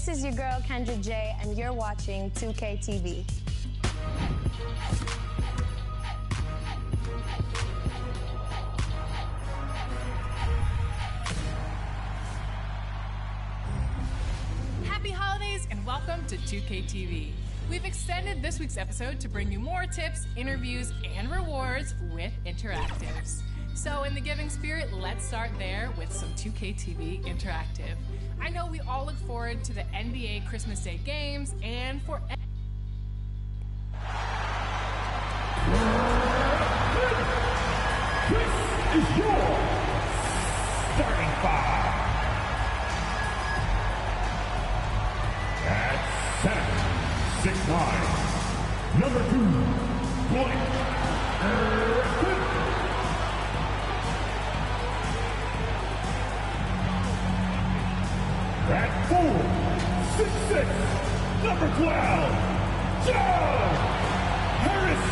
This is your girl, Kendra J, and you're watching 2K TV. Happy holidays and welcome to 2K TV. We've extended this week's episode to bring you more tips, interviews, and rewards with interactives. So in the giving spirit, let's start there with some 2K TV Interactive. I know we all look forward to the NBA Christmas Day games, and for this is your starting five. At center, 6'9", number 2, Blake Griffin. At 4, 6'6", number 12, Joe Harris.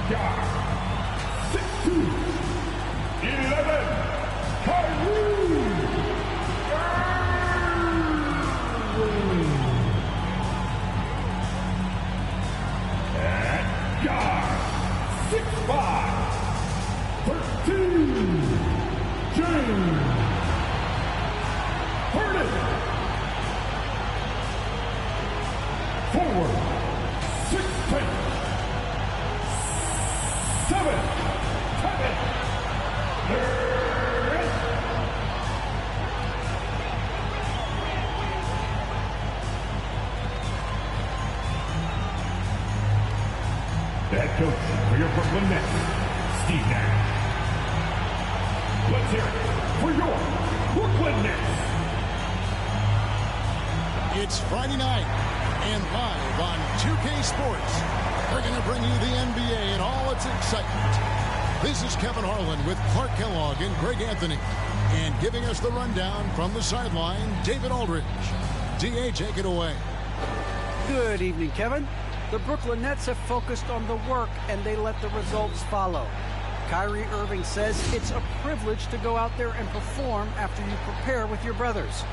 Guard, 6'2", 11, Kyrie Irving. At guard, 6'5", 13, James Harden. Forward, 6'10", 7, Kevin Durant. Head coach for your Brooklyn Nets, Steve Nash. Let's hear it for your Brooklyn Nets. It's Friday night, and live on 2K Sports, we're going to bring you the NBA and all its excitement. This is Kevin Harlan with Clark Kellogg and Greg Anthony. And giving us the rundown from the sideline, David Aldridge. DA, take it away. Good evening, Kevin. The Brooklyn Nets have focused on the work, and they let the results follow. Kyrie Irving says it's a privilege to go out there and perform after you prepare with your brothers.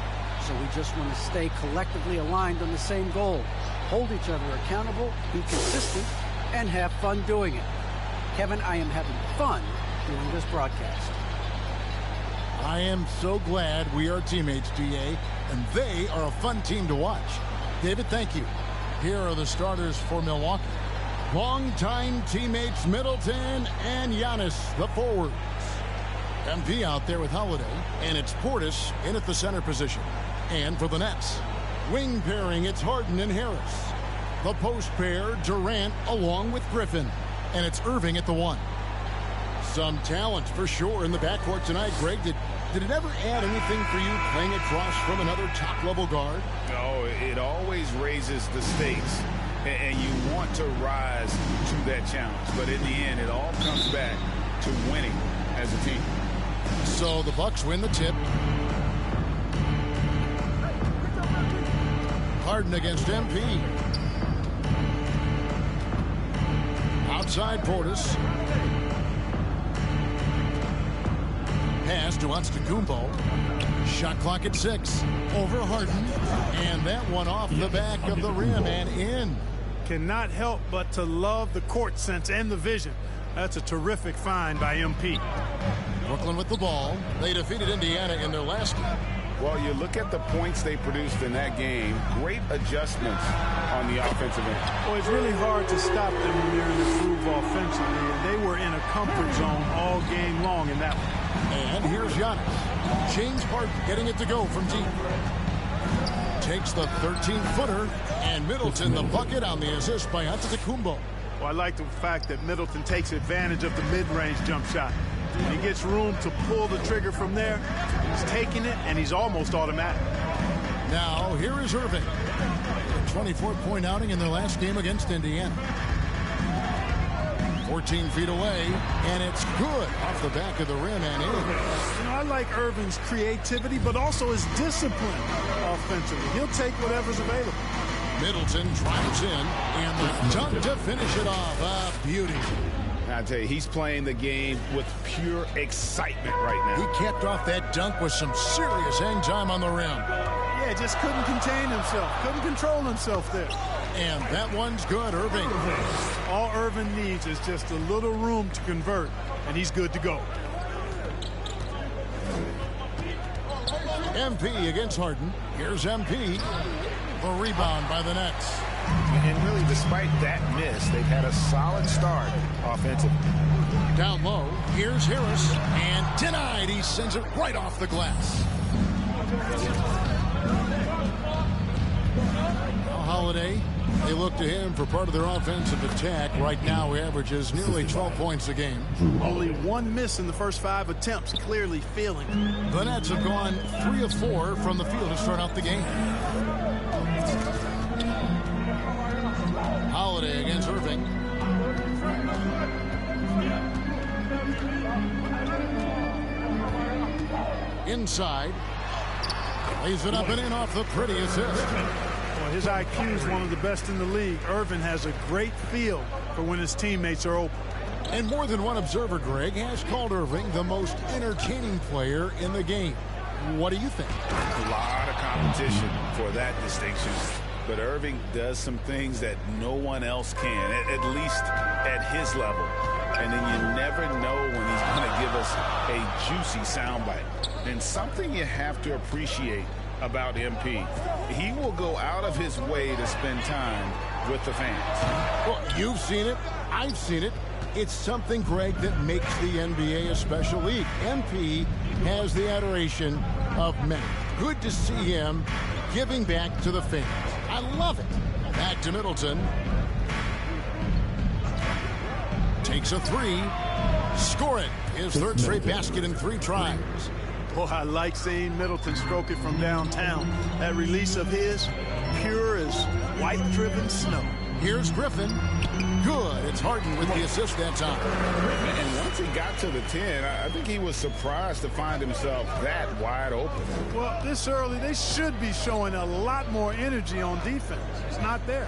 So we just want to stay collectively aligned on the same goal. Hold each other accountable, be consistent, and have fun doing it. Kevin, I am having fun doing this broadcast. I am so glad we are teammates, DA, and they are a fun team to watch. David, thank you. Here are the starters for Milwaukee. Longtime teammates Middleton and Giannis, the forwards. MP out there with Holiday, and it's Portis in at the center position. And for the Nets, wing pairing, it's Harden and Harris. The post pair, Durant along with Griffin, and it's Irving at the 1. Some talent for sure in the backcourt tonight. Greg, did it ever add anything for you playing across from another top-level guard? No, it always raises the stakes, and you want to rise to that challenge. But in the end, it all comes back to winning as a team. So the Bucks win the tip. Harden against MP. Outside Portis. Pass to Antetokounmpo. Shot clock at 6. Over Harden. And that one off the back of the rim and in. Cannot help but to love the court sense and the vision. That's a terrific find by MP. Brooklyn with the ball. They defeated Indiana in their last game. Well, you look at the points they produced in that game. Great adjustments on the offensive end. Well, it's really hard to stop them when they're in the groove offensively, and they were in a comfort zone all game long in that one. And here's Giannis. James Harden getting it to go from deep. Takes the 13-footer, and Middleton the bucket on the assist by Antetokounmpo. Well, I like the fact that Middleton takes advantage of the mid-range jump shot. When he gets room to pull the trigger from there, he's taking it, and he's almost automatic. Now, here is Irving. A 24-point outing in their last game against Indiana. 14 feet away, and it's good off the back of the rim and in. You know, I like Irving's creativity, but also his discipline offensively. He'll take whatever's available. Middleton drives in, and the dunk to finish it off. A beauty. I tell you, he's playing the game with pure excitement right now. He capped off that dunk with some serious hang time on the rim. Yeah, just couldn't contain himself. Couldn't control himself there. And that one's good, Irving. All Irving needs is just a little room to convert, and he's good to go. MP against Harden. Here's MP. The rebound by the Nets. And really, despite that miss, they've had a solid start offensively. Down low, here's Harris. And denied. He sends it right off the glass. Holiday, they look to him for part of their offensive attack. Right now, he averages nearly 12 points a game. Only one miss in the first 5 attempts, clearly feeling it. The Nets have gone 3 of 4 from the field to start out the game. Holiday against Irving. Inside. Lays it up and in off the pretty assist. Well, his IQ is one of the best in the league. Irving has a great feel for when his teammates are open. And more than one observer, Greg, has called Irving the most entertaining player in the game. What do you think? A lot of competition for that distinction. But Irving does some things that no one else can, at least at his level. And then you never know when he's going to give us a juicy soundbite. And something you have to appreciate about MP, he will go out of his way to spend time with the fans. Well, you've seen it. I've seen it. It's something, Greg, that makes the NBA a special league. MP has the adoration of many. Good to see him giving back to the fans. I love it. Back to Middleton. Takes a 3. Score it. His third straight basket in 3 tries. Boy, I like seeing Middleton stroke it from downtown. That release of his, pure as white-driven snow. Here's Griffin. Good. It's Harden with the assist that time. And once he got to the 10, I think he was surprised to find himself that wide open. Well, this early, they should be showing a lot more energy on defense. It's not there.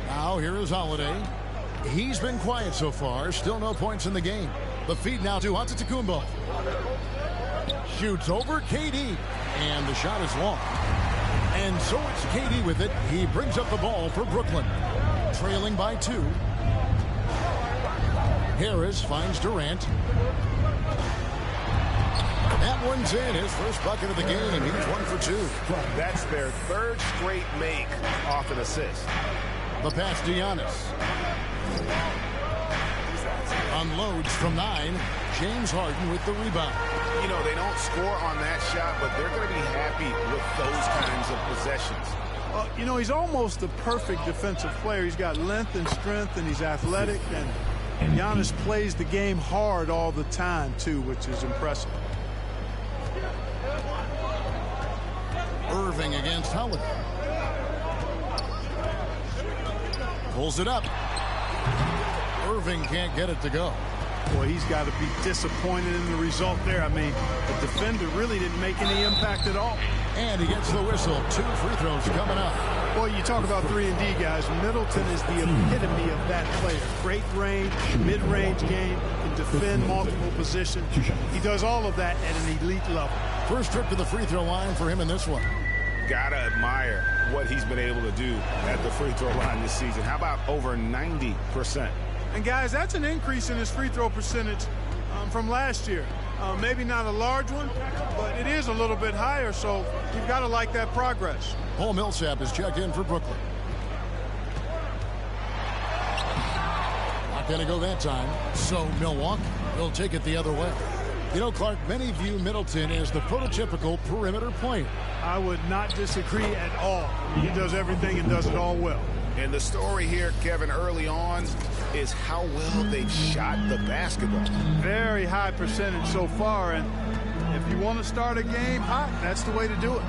Now, here is Holiday. He's been quiet so far. Still no points in the game. The feed now to Antetokounmpo. Shoots over KD. And the shot is long. And so it's KD with it. He brings up the ball for Brooklyn. Trailing by 2. Harris finds Durant. That one's in. His first bucket of the game. He's 1 for 2. That's their 3rd straight make off an assist. The pass to Giannis. Unloads from 9. James Harden with the rebound. You know, they don't score on that shot, but they're going to be happy with those kinds of possessions. You know, he's almost the perfect defensive player. He's got length and strength, and he's athletic. And Giannis plays the game hard all the time, too, which is impressive. Irving against Holiday. Pulls it up. Irving can't get it to go. Boy, he's got to be disappointed in the result there. I mean, the defender really didn't make any impact at all. And he gets the whistle. 2 free throws coming up. Boy, you talk about 3-and-D, guys. Middleton is the epitome of that player. Great range, mid-range game, can defend multiple positions. He does all of that at an elite level. First trip to the free throw line for him in this one. Gotta admire what he's been able to do at the free throw line this season. How about over 90%? And, guys, that's an increase in his free throw percentage from last year. Maybe not a large one, but it is a little bit higher, so you've got to like that progress. Paul Millsap is checked in for Brooklyn. Not going to go that time, so Milwaukee will take it the other way. You know, Clark, many view Middleton as the prototypical perimeter player. I would not disagree at all. He does everything and does it all well. And the story here, Kevin, early on is how well they've shot the basketball. Very high percentage so far, and if you want to start a game hot, that's the way to do it.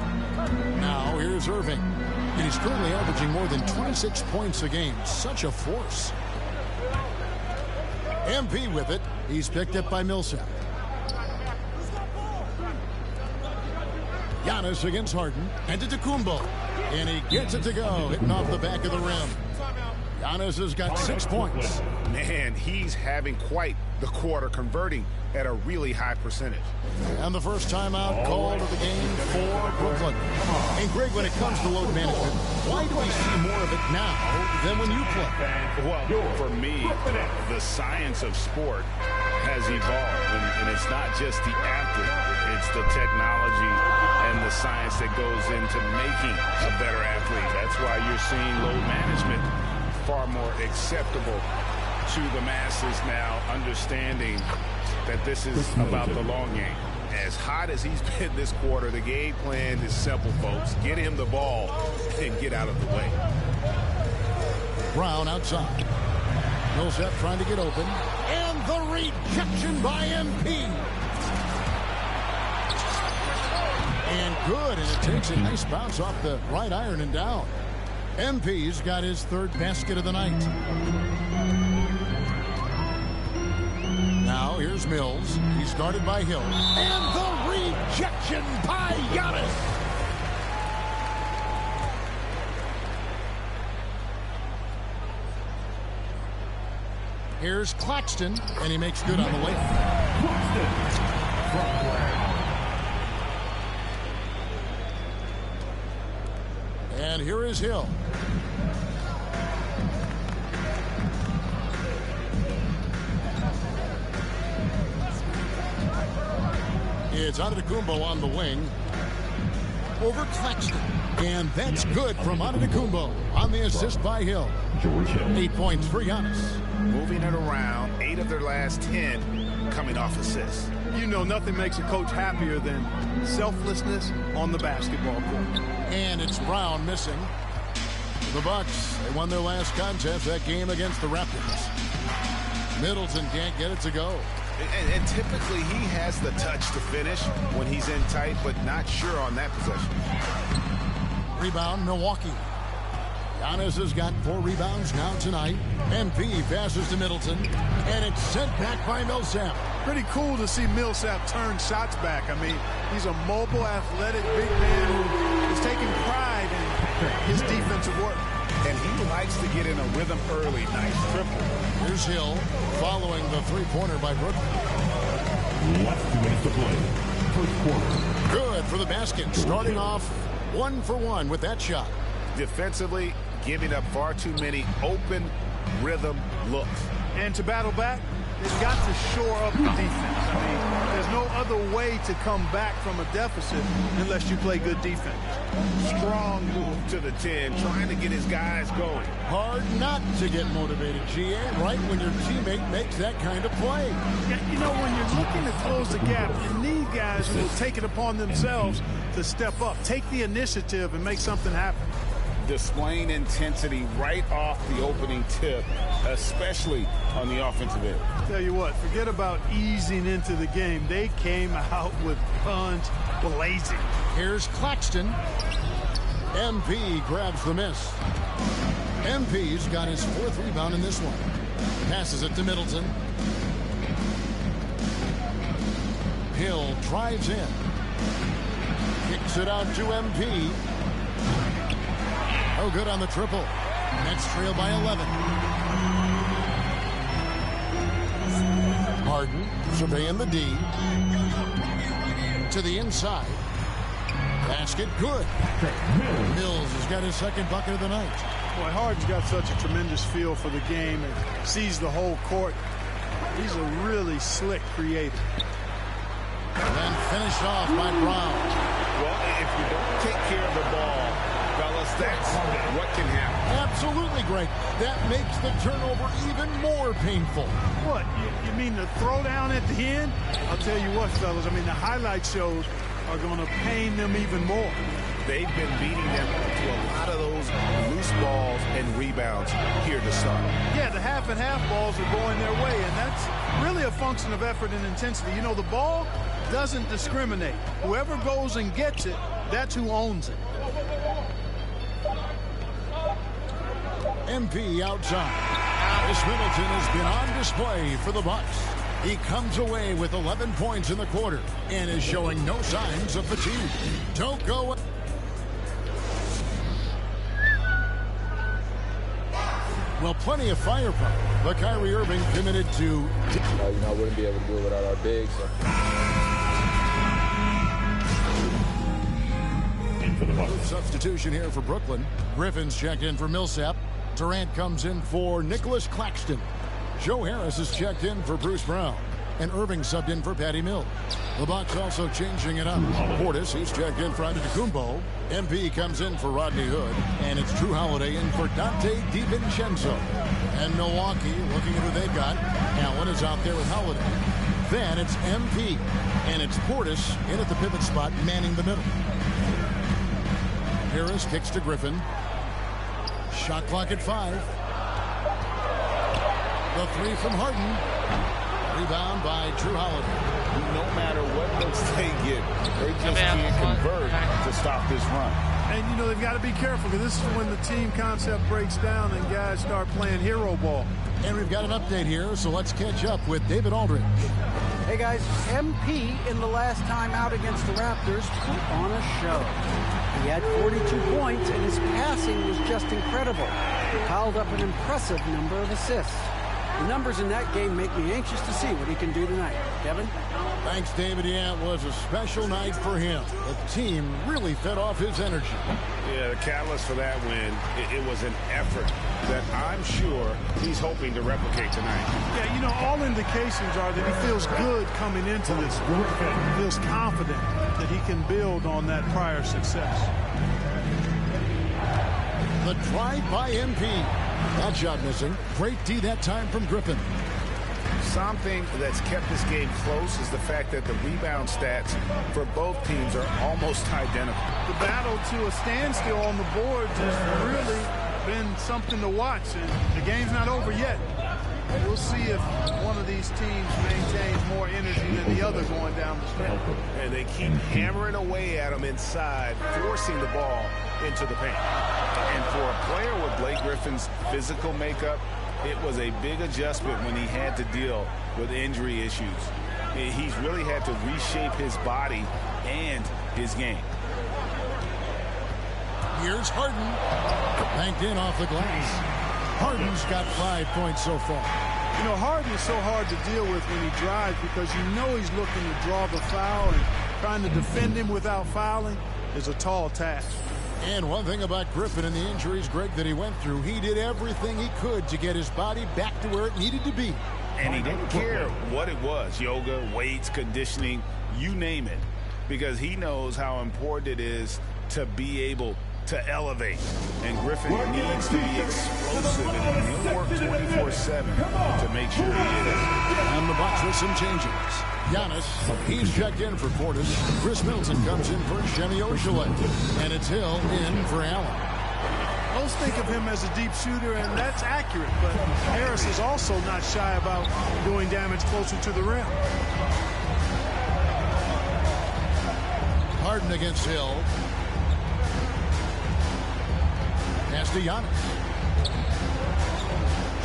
Now here's Irving. And he's currently averaging more than 26 points a game. Such a force. MP with it. He's picked up by Millsap. Giannis against Harden. And to Antetokounmpo. And he gets it to go. Hitting off the back of the rim. Giannis has got 6 points. Man, he's having quite the quarter, converting at a really high percentage. And the first timeout called of the game for Brooklyn. And Greg, when it comes to load management, why do we see more of it now than when you play? Well, for me, the science of sport has evolved. And it's not just the athlete. It's the technology and the science that goes into making a better athlete. That's why you're seeing load management far more acceptable to the masses now, understanding that this is about the long game. As hot as he's been this quarter, the game plan is simple, folks. Get him the ball and get out of the way. Brown outside. Millsap trying to get open. And the rejection by MP. And good, and it takes a nice bounce off the right iron and down. MP's got his third basket of the night. Now here's Mills. He's guarded by Hill. And the rejection by Giannis. Here's Claxton, and he makes good on the way. And here is Hill. It's Antetokounmpo on the wing. Over Claxton. And that's good from Antetokounmpo on the assist by Hill. 8 points for Giannis. Moving it around, 8 of their last 10 coming off assists. You know, nothing makes a coach happier than selflessness on the basketball court. And it's Brown missing. The Bucks, they won their last contest, that game against the Raptors. Middleton can't get it to go. And typically he has the touch to finish when he's in tight, but not sure on that possession. Rebound, Milwaukee. Giannis has got 4 rebounds now tonight. MP passes to Middleton, and it's sent back by Millsap. Pretty cool to see Millsap turn shots back. I mean, he's a mobile, athletic big man who is taking pride in his defensive work. And he likes to get in a rhythm early. Nice triple. Here's Hill following the three-pointer by Brooklyn. Less 2 minutes to play. First quarter. Good for the basket. Starting off 1 for 1 with that shot. Defensively, giving up far too many open rhythm looks. And to battle back, they've got to shore up the defense. I mean, there's no other way to come back from a deficit unless you play good defense. Strong move to the 10, trying to get his guys going. Hard not to get motivated, GA, right when your teammate makes that kind of play. Yeah, you know, when you're looking to close the gap, you need guys who will take it upon themselves to step up, take the initiative, and make something happen. Displaying intensity right off the opening tip, especially on the offensive end. Tell you what, forget about easing into the game. They came out with guns blazing. Here's Claxton. MP grabs the miss. MP's got his 4th rebound in this one. Passes it to Middleton. Hill drives in. Kicks it out to MP. Oh, good on the triple. Nets trail by 11. Harden surveying the D. To the inside. Basket good. Mills has got his 2nd bucket of the night. Boy, Harden's got such a tremendous feel for the game and sees the whole court. He's a really slick creator. And then finished off by Brown. Well, if you don't take care of the ball, fellas, that's what can happen. Absolutely, Greg. That makes the turnover even more painful. What, you mean the throwdown at the end? I'll tell you what, fellas, I mean, the highlight shows are going to pain them even more. They've been beating them to a lot of those loose balls and rebounds here to start. Yeah, the half and half balls are going their way, and that's really a function of effort and intensity. You know, the ball doesn't discriminate. Whoever goes and gets it, that's who owns it. MP outside. Chris Middleton has been on display for the Bucks. He comes away with 11 points in the quarter and is showing no signs of fatigue. Don't go. Well, plenty of firepower, but Kyrie Irving committed to... I wouldn't be able to do it without our bigs. Substitution here for Brooklyn. Griffin's checked in for Millsap. Durant comes in for Nicholas Claxton. Joe Harris is checked in for Bruce Brown. And Irving subbed in for Patty Mills. The Bucks also changing it up. Portis, he's checked in for Antetokounmpo. MP comes in for Rodney Hood. And it's Drew Holiday in for Dante DiVincenzo. And Milwaukee, looking at who they've got, Allen is out there with Holiday. Then it's MP. And it's Portis in at the pivot spot, manning the middle. Harris kicks to Griffin. Shot clock at 5. The three from Harden. Rebound by Drew Holiday. No matter what looks they get, they just can't convert to stop this run. And, you know, they've got to be careful because this is when the team concept breaks down and guys start playing hero ball. And we've got an update here, so let's catch up with David Aldridge. Hey, guys, MP in the last time out against the Raptors put on a show. He had 42 points, and his passing was just incredible. He piled up an impressive number of assists. The numbers in that game make me anxious to see what he can do tonight. Kevin? Thanks, David. Yeah, it was a special night for him. The team really fed off his energy. Yeah, the catalyst for that win, it was an effort that I'm sure he's hoping to replicate tonight. Yeah, you know, all indications are that he feels good coming into this. He feels confident that he can build on that prior success. The drive by MP. That shot missing. Great D that time from Griffin. Something that's kept this game close is the fact that the rebound stats for both teams are almost identical. The battle to a standstill on the boards has really been something to watch, and the game's not over yet. We'll see if one of these teams maintains more energy than the other going down the stretch. And they keep hammering away at them inside, forcing the ball into the paint. And for a player with Blake Griffin's physical makeup, it was a big adjustment when he had to deal with injury issues. He's really had to reshape his body and his game. Here's Harden. Banked in off the glass. Harden's got 5 points so far. You know, Harden is so hard to deal with when he drives because you know he's looking to draw the foul, and trying to defend him without fouling is a tall task. And one thing about Griffin and the injuries, Greg, that he went through, he did everything he could to get his body back to where it needed to be. And he didn't care what it was, yoga, weights, conditioning, you name it, because he knows how important it is to be able to elevate. And Griffin needs to be explosive, and he'll work 24/7 to make sure he is. And the Bucks with some changes. Giannis, he's checked in for Portis. Chris Middleton comes in for Shemi Ojeleye. And it's Hill in for Allen. Most think of him as a deep shooter, and that's accurate, but Harris is also not shy about doing damage closer to the rim. Harden against Hill. Pass to Giannis.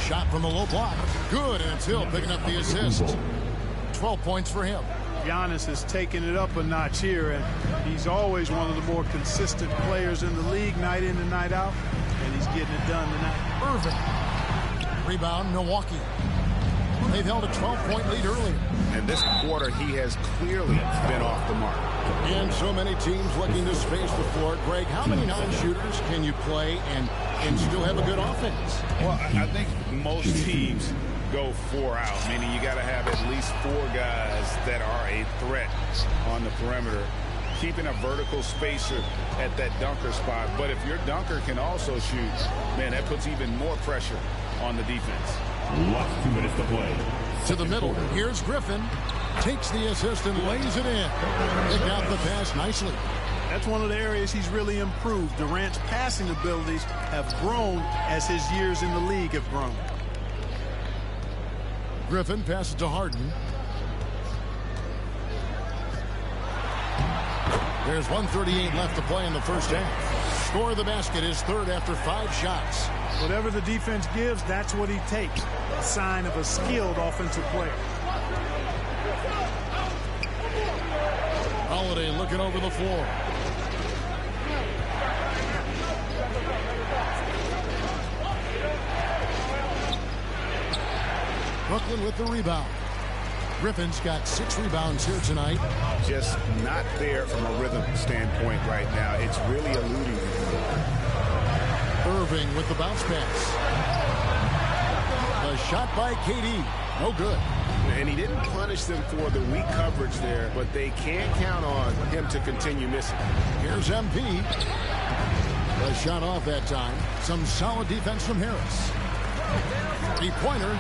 Shot from the low block. Good, and it's Hill picking up the assist. 12 points for him. Giannis has taken it up a notch here, and he's always one of the more consistent players in the league, night in and night out, and he's getting it done tonight. Irving. Rebound, Milwaukee. They've held a 12-point lead earlier. And this quarter, he has clearly been off the mark. And so many teams looking to space the floor. Greg, how many non-shooters can you play and still have a good offense? Well, I think most teams go 4 out, meaning you got to have at least 4 guys that are a threat on the perimeter, keeping a vertical spacer at that dunker spot. But if your dunker can also shoot, man, that puts even more pressure on the defense. Last 2 minutes to play. To the middle. Here's Griffin. Takes the assist and lays it in. Picked out the pass nicely. That's one of the areas he's really improved. Durant's passing abilities have grown as his years in the league have grown. Griffin passes to Harden. There's 1:38 left to play in the first half. Score of the basket is third after 5 shots. Whatever the defense gives, that's what he takes. A sign of a skilled offensive player. Holiday looking over the floor. Brooklyn with the rebound. Griffin's got 6 rebounds here tonight. Just not there from a rhythm standpoint right now. It's really eluding him. Irving with the bounce pass. The shot by KD. No good. And he didn't punish them for the weak coverage there, but they can't count on him to continue missing. Here's MP. The shot off that time. Some solid defense from Harris. 3-pointer.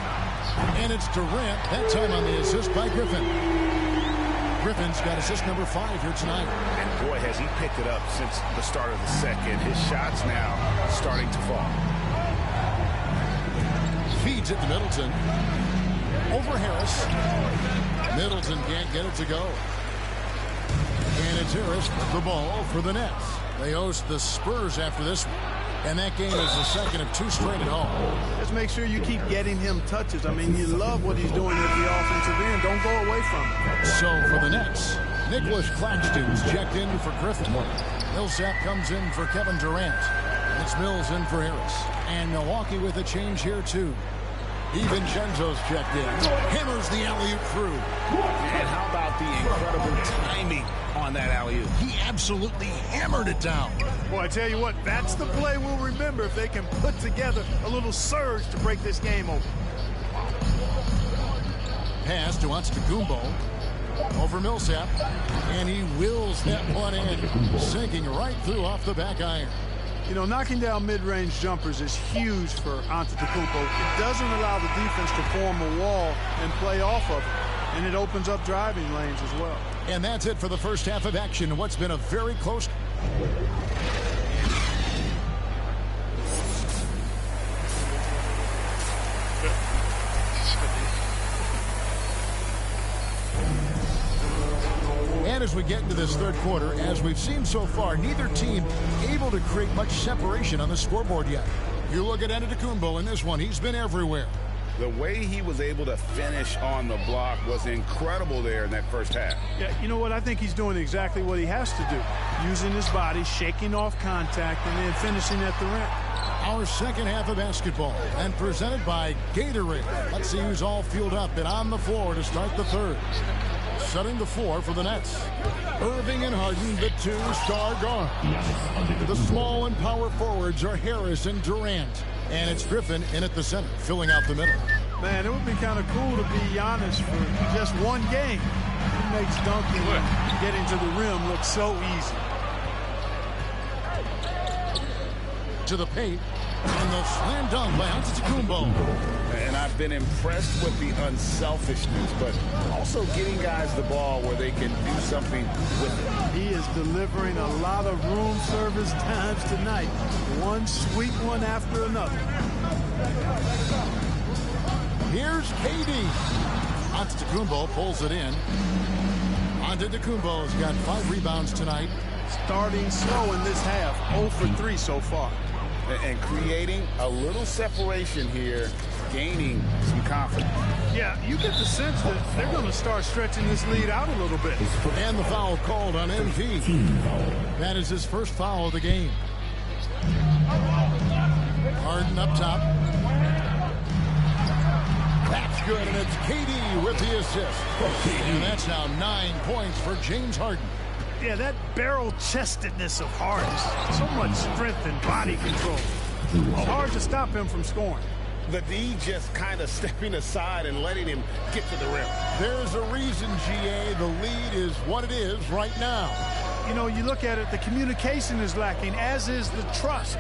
And it's Durant, that time on the assist by Griffin. Griffin's got assist number 5 here tonight. And boy, has he picked it up since the start of the second. His shots now starting to fall. Feeds it to Middleton. Over Harris. Middleton can't get it to go. And it's Harris with the ball for the Nets. They host the Spurs after this one. And that game is the second of 2 straight at home. Just make sure you keep getting him touches. I mean, you love what he's doing at the offensive end. Don't go away from it. So for the Nets, Nicholas Claxton's checked in for Griffin. Millsap comes in for Kevin Durant. And it's Mills in for Harris. And Milwaukee with a change here, too. DiVincenzo's checked in. Hammers the alley-oop through. And how about the incredible timing on that alley-oop? He absolutely hammered it down. Boy, I tell you what, that's the play we'll remember if they can put together a little surge to break this game open. Pass to Antetokounmpo. Over Millsap. And he wills that one in. Sinking right through off the back iron. You know, knocking down mid-range jumpers is huge for Antetokounmpo. It doesn't allow the defense to form a wall and play off of it. And it opens up driving lanes as well. And that's it for the first half of action. What's been a very close... And as we get into this third quarter, as we've seen so far, neither team able to create much separation on the scoreboard yet. You look at Antetokounmpo in this one, he's been everywhere. The way he was able to finish on the block was incredible there in that first half. Yeah, you know what? I think he's doing exactly what he has to do. Using his body, shaking off contact, and then finishing at the rim. Our second half of basketball, and presented by Gatorade. Let's see who's all fueled up and on the floor to start the third. Setting the floor for the Nets. Irving and Harden, the 2-star guard. The small and power forwards are Harris and Durant. And it's Griffin in at the center, filling out the middle. Man, it would be kind of cool to be Giannis for just one game. He makes dunking and getting to the rim look so easy. To the paint, and the slam dunk by Antetokounmpo. And I've been impressed with the unselfishness, but also getting guys the ball where they can do something with it. He is delivering a lot of room service times tonight. One sweet one after another. Here's KD. Antetokounmpo pulls it in. Antetokounmpo's got 5 rebounds tonight. Starting slow in this half, 0 for 3 so far. And creating a little separation here, gaining some confidence. Yeah, you get the sense that they're going to start stretching this lead out a little bit. And the foul called on MP. That is his first foul of the game. Harden up top. That's good, and it's KD with the assist. And that's now 9 points for James Harden. Yeah, that barrel-chestedness of Harden, so much strength and body control. It's hard to stop him from scoring. The D just kind of stepping aside and letting him get to the rim. There's a reason, GA, the lead is what it is right now. You know, you look at it, the communication is lacking, as is the trust.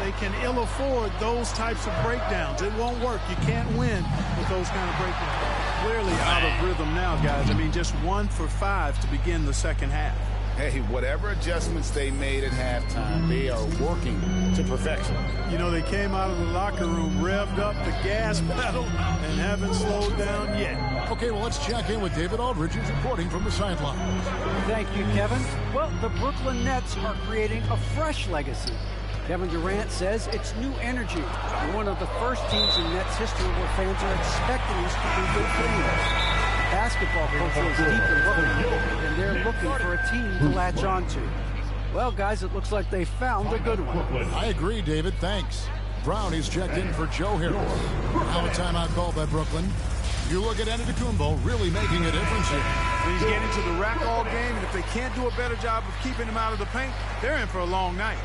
They can ill afford those types of breakdowns. It won't work. You can't win with those kind of breakdowns. Clearly out of rhythm now, guys. I mean, just 1 for 5 to begin the second half. Hey, whatever adjustments they made at halftime, they are working to perfection. You know, they came out of the locker room, revved up the gas pedal, and haven't slowed down yet. Okay, well, let's check in with David Aldridge, who's reporting from the sideline. Thank you, Kevin. Well, the Brooklyn Nets are creating a fresh legacy. Kevin Durant says it's new energy. We're one of the first teams in Nets history where fans are expecting us to do good things. Basketball culture is deep in Brooklyn, and they're looking for a team to latch onto. Well, guys, it looks like they found a good one. I agree, David. Thanks. Brown is checked in for Joe Harris. Now a timeout called by Brooklyn. You look at Antetokounmpo really making a difference here. He's getting to the rack all game, and if they can't do a better job of keeping him out of the paint, they're in for a long night.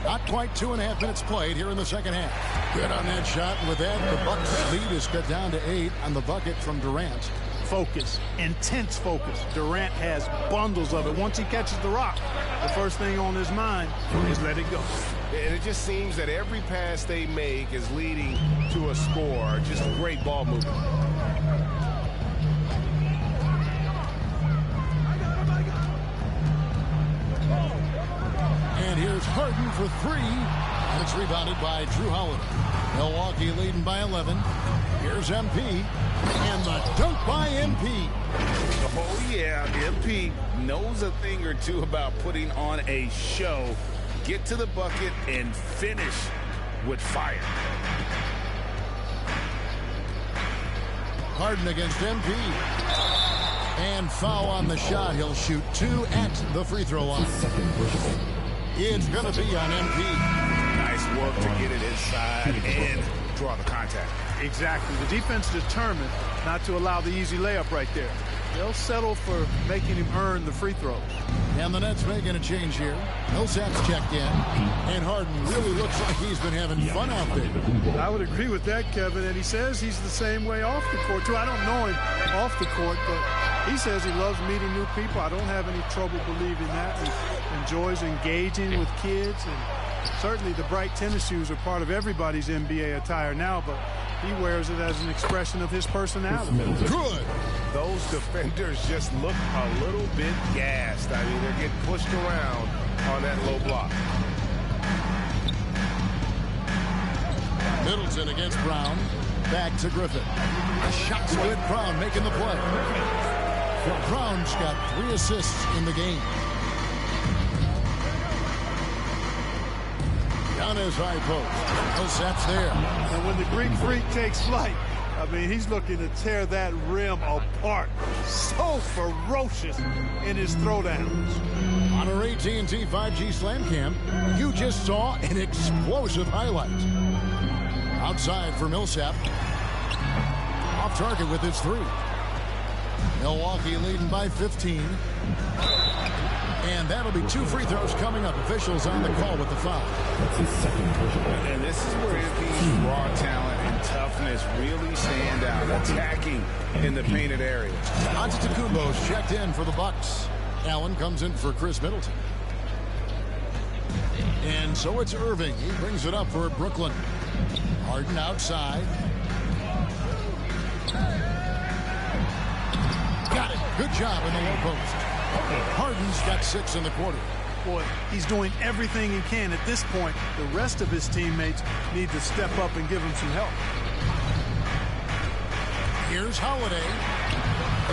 Not quite 2.5 minutes played here in the second half. Good on that shot. And with that, the Bucks lead is cut down to 8 on the bucket from Durant. Focus, intense focus. Durant has bundles of it. Once he catches the rock, the first thing on his mind is let it go. And it just seems that every pass they make is leading to a score. Just great ball movement. And here's Harden for 3. And it's rebounded by Drew Holiday. Milwaukee leading by 11. Here's MP. And the dunk by MP. Oh, yeah, MP knows a thing or two about putting on a show. Get to the bucket and finish with fire. Harden against MP. And foul on the shot. He'll shoot 2 at the free throw line. It's going to be on MP. Nice work to get it inside and draw the contact. Exactly. The defense determined not to allow the easy layup right there. They'll settle for making him earn the free throws. And the Nets making a change here. Millsap's checked in. And Harden really looks like he's been having fun out there. I would agree with that, Kevin. And he says he's the same way off the court, too. I don't know him off the court, but he says he loves meeting new people. I don't have any trouble believing that. He enjoys engaging with kids. And certainly the bright tennis shoes are part of everybody's NBA attire now, but he wears it as an expression of his personality. Good. Those defenders just look a little bit gassed. I mean, they're getting pushed around on that low block. Middleton against Brown. Back to Griffin. A shot's good. Brown making the play. Brown's got 3 assists in the game. On his high post. Millsap's there. And when the Greek Freak takes flight, I mean, he's looking to tear that rim apart. So ferocious in his throwdowns. On our AT&T 5G Slam Cam, you just saw an explosive highlight. Outside for Millsap. Off target with his 3. Milwaukee leading by 15. And that'll be 2 free throws coming up. Officials on the call with the foul. And this is where MP's raw talent and toughness really stand out, attacking in the painted area. Antetokounmpo's checked in for the Bucks. Allen comes in for Chris Middleton. And so it's Irving. He brings it up for Brooklyn. Harden outside. Got it. Good job in the low post. Harden's got 6 in the quarter. Boy, he's doing everything he can at this point. The rest of his teammates need to step up and give him some help. Here's Holiday.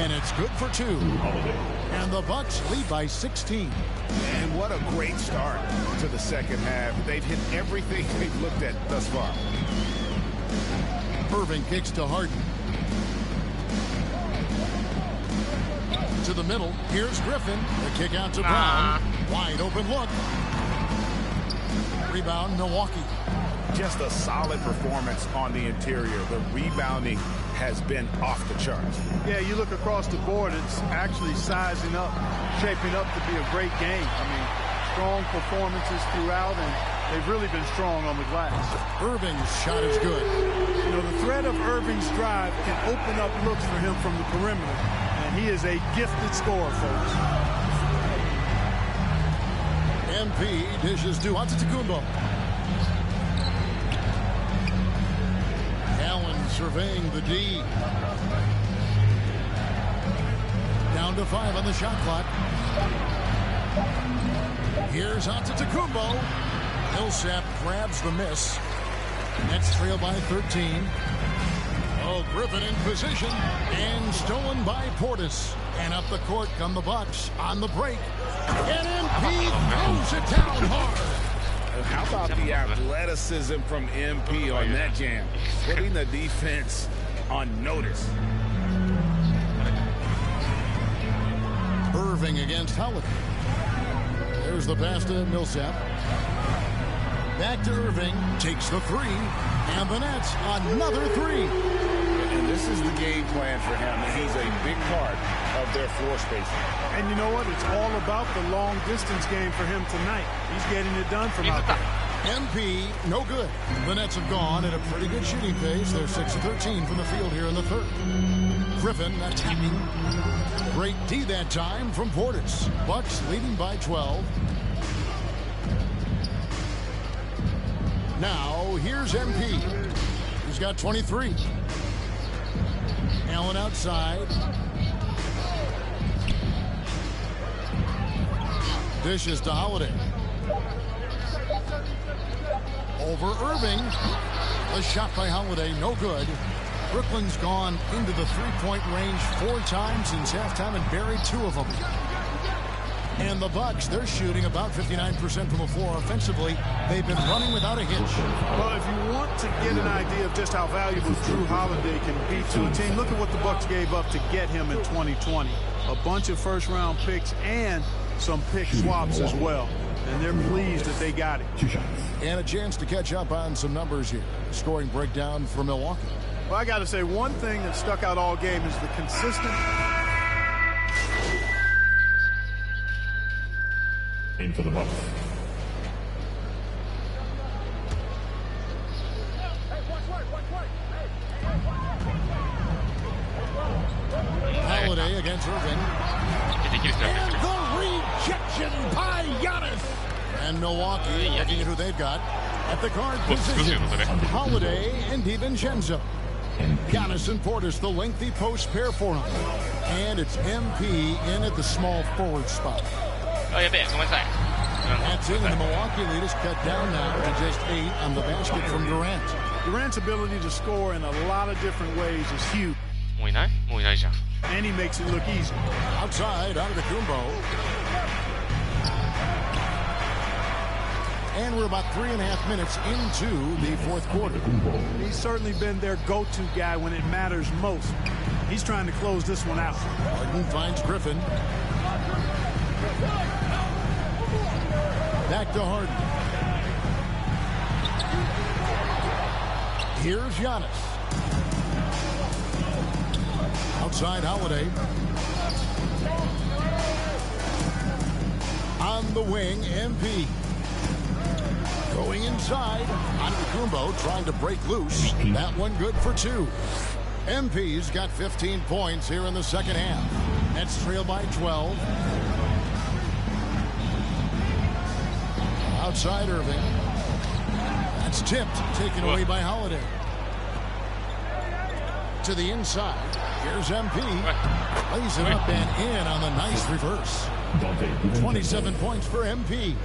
And it's good for 2. And the Bucks lead by 16. And what a great start to the second half. They've hit everything they've looked at thus far. Irving kicks to Harden. To the middle. Here's Griffin. The kick out to Brown. Wide open look. Rebound, Milwaukee. Just a solid performance on the interior. The rebounding has been off the charts. Yeah, you look across the board, it's actually sizing up, shaping up to be a great game. I mean, strong performances throughout, and they've really been strong on the glass. Irving's shot is good. You know, the threat of Irving's drive can open up looks for him from the perimeter. He is a gifted scorer, folks. MP dishes to Antetokounmpo. Allen surveying the D. Down to 5 on the shot clock. Here's Antetokounmpo. Millsap grabs the miss. Nets trail by 13. Oh, Griffin in position and stolen by Portis. And up the court come the Bucks on the break. And MP throws it down hard. How about the athleticism from MP on that jam? Putting the defense on notice. Irving against Holiday. There's the pass to Millsap. Back to Irving, takes the three, and the Nets another three. And this is the game plan for him, and he's a big part of their floor spacing. And you know what? It's all about the long distance game for him tonight. He's getting it done from out there. MP, no good. The Nets have gone at a pretty good shooting pace. They're 6 of 13 from the field here in the third. Griffin attacking. Great D that time from Portis. Bucks leading by 12. Now, here's MP. He's got 23. Allen outside. Dishes to Holiday. Over Irving. A shot by Holiday, no good. Brooklyn's gone into the three-point range 4 times since halftime and buried 2 of them. And the Bucks, they're shooting about 59% from the floor offensively. They've been running without a hitch. Well, if you want to get an idea of just how valuable Drew Holiday can be to a team, look at what the Bucks gave up to get him in 2020. A bunch of first-round picks and some pick swaps as well. And they're pleased that they got it. And a chance to catch up on some numbers here. Scoring breakdown for Milwaukee. Well, I got to say, one thing that stuck out all game is the consistent. In for the Bucks. Holiday against Irving. And the rejection by Giannis. And Milwaukee looking at who they've got at the guard position. Holiday and DiVincenzo. Giannis and Portis, the lengthy post pair for him. And it's MP in at the small forward spot. That's it, and the Milwaukee lead is cut down now to just 8 on the basket from Durant. Durant's ability to score in a lot of different ways is huge. And he makes it look easy. Outside, Antetokounmpo. And we're about 3.5 minutes into the fourth quarter. He's certainly been their go-to guy when it matters most. He's trying to close this one out. Harden finds Griffin. Back to Harden. Here's Giannis. Outside Holiday. On the wing, MP. Going inside. Antetokounmpo trying to break loose. That one good for 2. MP's got 15 points here in the second half. Nets trail by 12. Outside Irving. That's tipped. Taken away by Holiday. To the inside. Here's MP. Lays it up and in on the nice reverse. 27 points for MP.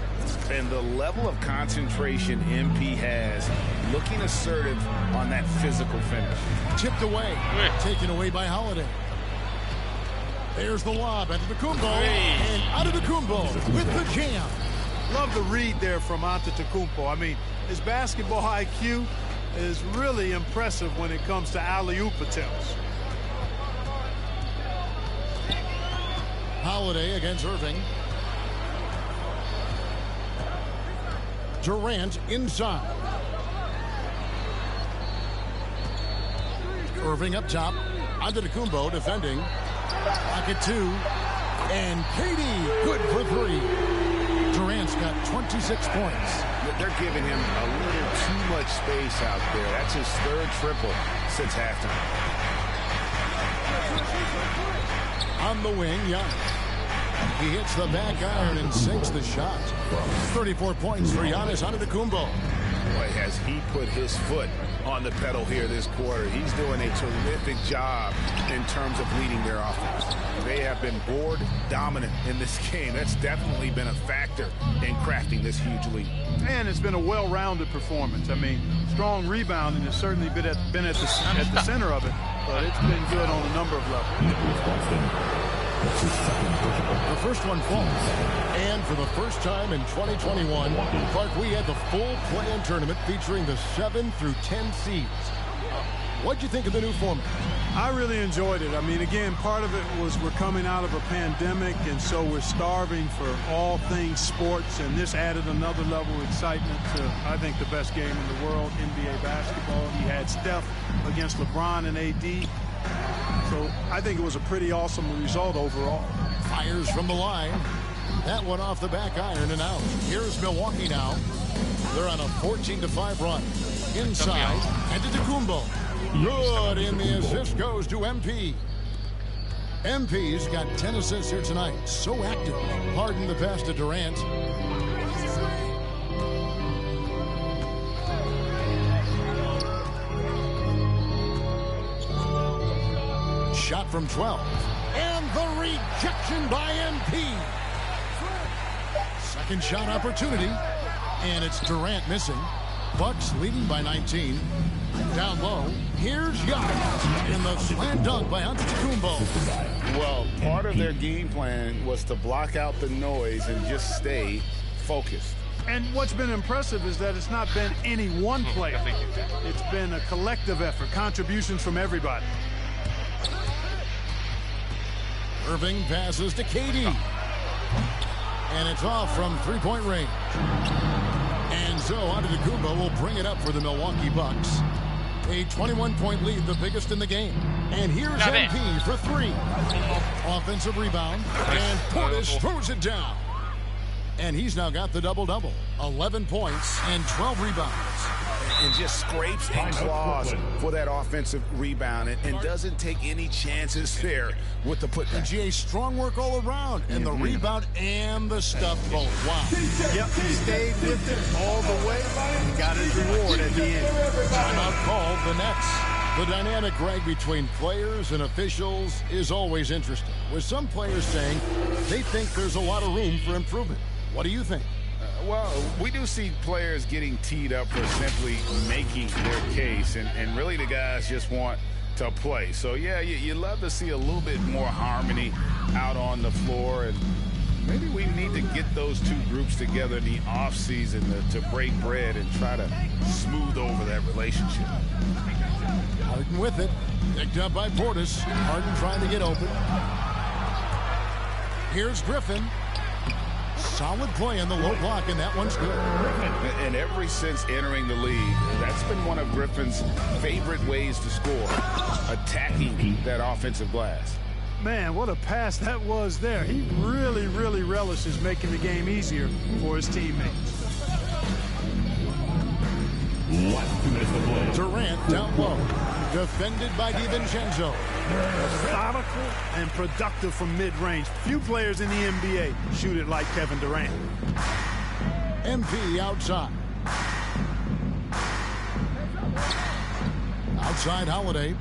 And the level of concentration MP has, looking assertive on that physical finish. Tipped away. Taken away by Holiday. There's the lob. Antetokounmpo. And Antetokounmpo with the jam. Love the read there from Antetokounmpo. I mean, his basketball IQ is really impressive when it comes to alley-oop attempts. Holiday against Irving. Durant inside. Irving up top. Antetokounmpo defending. Pocket 2. And KD good for 3. Durant's got 26 points. They're giving him a little too much space out there. That's his 3rd triple since halftime. On the wing, Giannis. He hits the back iron and sinks the shot. 34 points for Giannis Antetokounmpo. Boy, has he put his foot on the pedal here this quarter. He's doing a terrific job in terms of leading their offense. They have been board dominant in this game. That's definitely been a factor in crafting this huge lead. And it's been a well-rounded performance. I mean, strong rebounding has certainly been at the center of it, but it's been good on a number of levels. The first one falls. And for the first time in 2021, Clark, we had the full play-in tournament featuring the 7 through 10 seeds. What'd you think of the new format? I really enjoyed it. I mean, again, part of it was we're coming out of a pandemic, and so we're starving for all things sports, and this added another level of excitement to, I think, the best game in the world, NBA basketball. You had Steph against LeBron and AD. So I think it was a pretty awesome result overall. Fires from the line. That one off the back iron and out. Here's Milwaukee now. They're on a 14-5 run. Inside, Antetokounmpo. Good, and the assist goes to MP. MP's got 10 assists here tonight. So active. Harden the pass to Durant. Shot from 12. And the rejection by MP. Second shot opportunity. And it's Durant missing. Bucks leading by 19. Down low, here's Giannis, and the slam dunk by Antetokounmpo. Well, part of their game plan was to block out the noise and just stay focused. And what's been impressive is that it's not been any one player. It's been a collective effort, contributions from everybody. Irving passes to KD. And it's off from three-point range. And so Antetokounmpo will bring it up for the Milwaukee Bucks. A 21-point lead, the biggest in the game. And here's MP for three. Offensive rebound. And Portis throws it down. And he's now got the double-double. 11 points and 12 rebounds. And just scrapes and claws for that offensive rebound and doesn't take any chances there with the putback. And GA, strong work all around. And the rebound and the stuff both. Wow. Yep, he stayed with it all the way and got his reward at the end. Timeout called the Nets. The dynamic, Greg, between players and officials is always interesting, with some players saying they think there's a lot of room for improvement. What do you think? Well, we do see players getting teed up for simply making their case, and really the guys just want to play. So, yeah, you love to see a little bit more harmony out on the floor, and maybe we need to get those two groups together in the offseason to break bread and try to smooth over that relationship. Harden with it. Picked up by Portis. Harden trying to get open. Here's Griffin. Solid play on the low block, and that one's good. And ever since entering the league, that's been one of Griffin's favorite ways to score, attacking that offensive glass. Man, what a pass that was there. He really, really relishes making the game easier for his teammates. Durant down low. Defended by DiVincenzo. Methodical and productive from mid-range. Few players in the NBA shoot it like Kevin Durant. MP outside. Outside Holiday.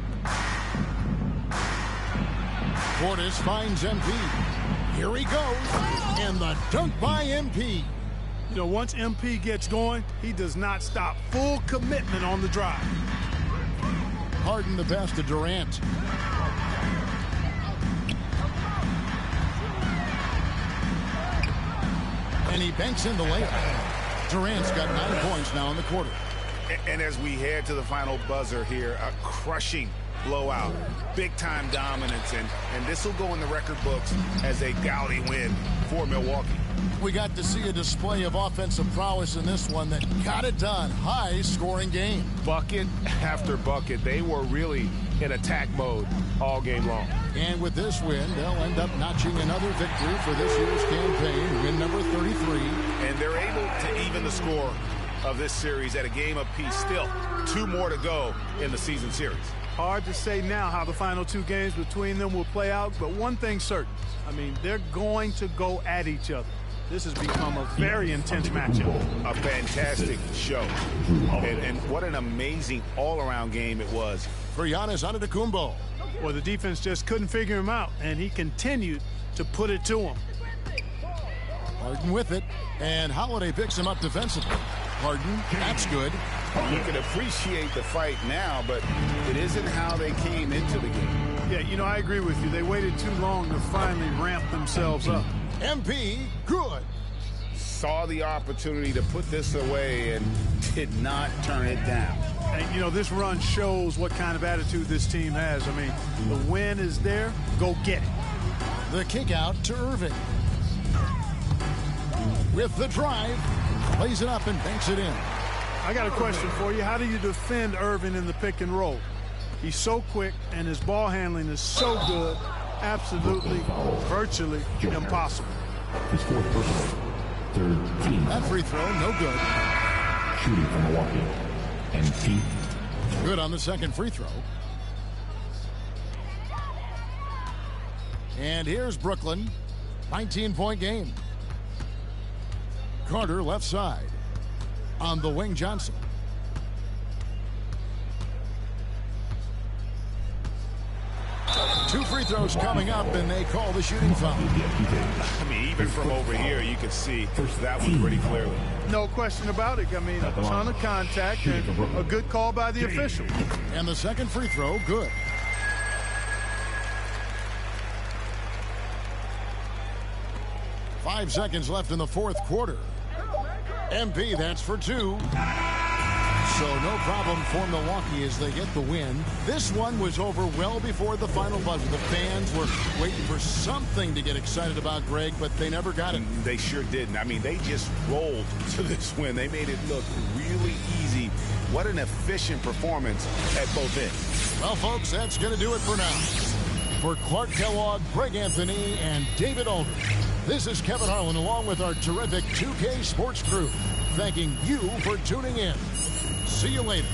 Portis finds MP. Here he goes. And the dunk by MP. You know, once MP gets going, he does not stop. Full commitment on the drive. Harden the pass to Durant. And he banks in the layup. Durant's got 9 points now in the quarter. And as we head to the final buzzer here, a crushing blowout, big-time dominance, and this will go in the record books as a gaudy win for Milwaukee. We got to see a display of offensive prowess in this one that got it done. High-scoring game. Bucket after bucket. They were really in attack mode all game long. And with this win, they'll end up notching another victory for this year's campaign, win number 33. And they're able to even the score of this series at a game apiece. Still 2 more to go in the season series. Hard to say now how the final 2 games between them will play out, but one thing's certain. I mean, they're going to go at each other. This has become a very intense matchup. A fantastic show. And what an amazing all-around game it was. For Giannis Antetokounmpo. Well, the defense just couldn't figure him out, and he continued to put it to him. Harden with it, and Holiday picks him up defensively. Harden, that's good. You can appreciate the fight now, but it isn't how they came into the game. Yeah, you know, I agree with you. They waited too long to finally ramp themselves up. MP, good. Saw the opportunity to put this away and did not turn it down. And, you know, this run shows what kind of attitude this team has. I mean, the win is there. Go get it. The kick out to Irving. With the drive, plays it up and banks it in. I got a question for you. How do you defend Irving in the pick and roll? He's so quick, and his ball handling is so good, absolutely, virtually impossible. His fourth personal. Third team. That free throw, no good. Shooting from Milwaukee. And team. Good on the second free throw. And here's Brooklyn. 19-point game. Carter left side. On the wing, Johnson. Two free throws coming up, and they call the shooting foul. I mean, even from over here, you can see that one pretty clearly. No question about it. I mean, a ton of contact and a good call by the official. And the second free throw, good. Five seconds left in the fourth quarter. MP, that's for two. So no problem for Milwaukee as they get the win. This one was over well before the final buzzer. The fans were waiting for something to get excited about, Greg, but they never got it. They sure didn't. I mean, they just rolled to this win. They made it look really easy. What an efficient performance at both ends. Well, folks, that's going to do it for now. For Clark Kellogg, Greg Anthony, and David Aldridge, this is Kevin Harlan along with our terrific 2K Sports crew, thanking you for tuning in. See you later.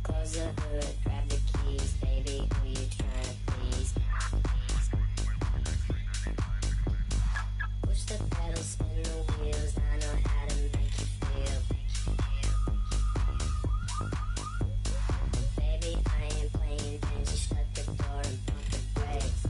Close the hood, grab the keys, baby, who you trying to please? Push the pedal, spin the wheels, I know how to make you feel. Baby, I ain't playing games, just shut the door and pump the brakes.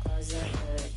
Close the hood.